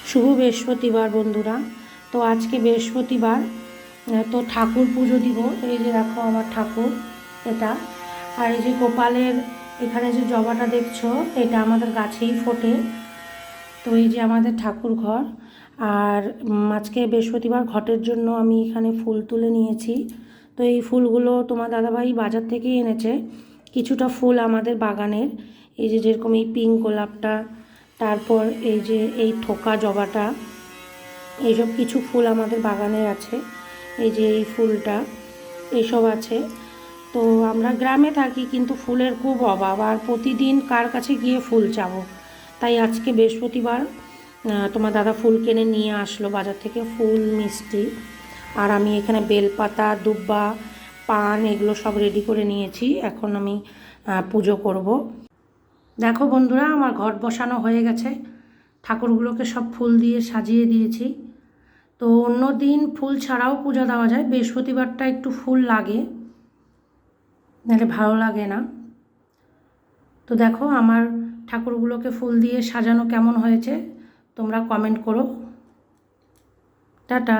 শুভ বৃহস্পতিবার বন্ধুরা। তো আজকে বৃহস্পতিবার, তো ঠাকুর পুজো দিব। এই যে দেখো আমার ঠাকুর এটা, আর এই যে গোপালের এখানে যে জবাটা দেখছো এটা আমাদের গাছেই ফোটে। তো এই যে আমাদের ঠাকুর ঘর। আর আজকে বৃহস্পতিবার ঘটের জন্য আমি এখানে ফুল তুলে নিয়েছি। তো এই ফুলগুলো তোমার দাদাভাই বাজার থেকেই এনেছে। কিছুটা ফুল আমাদের বাগানের, এই যে যেরকম এই পিঙ্ক গোলাপটা, তারপর এই যে এই থোকা জবাটা, এইসব কিছু ফুল আমাদের বাগানের আছে। এই যে এই ফুলটা, এইসব আছে। তো আমরা গ্রামে থাকি, কিন্তু ফুলের খুব অভাব, আর প্রতিদিন কার কাছে গিয়ে ফুল চাবো। তাই আজকে বৃহস্পতিবার তোমার দাদা ফুল কিনে নিয়ে আসলো বাজার থেকে, ফুল মিষ্টি। আর আমি এখানে বেলপাতা, দুব্বা, পান এগুলো সব রেডি করে নিয়েছি। এখন আমি পুজো করব। দেখো বন্ধুরা, আমার ঘট বসানো হয়ে গেছে। ঠাকুরগুলোকে সব ফুল দিয়ে সাজিয়ে দিয়েছি। তো অন্য দিন ফুল ছাড়াও পূজা দেওয়া যায়, বৃহস্পতিবারটা একটু ফুল লাগে, নাহলে ভালো লাগে না। তো দেখো আমার ঠাকুরগুলোকে ফুল দিয়ে সাজানো কেমন হয়েছে তোমরা কমেন্ট করো। টাটা।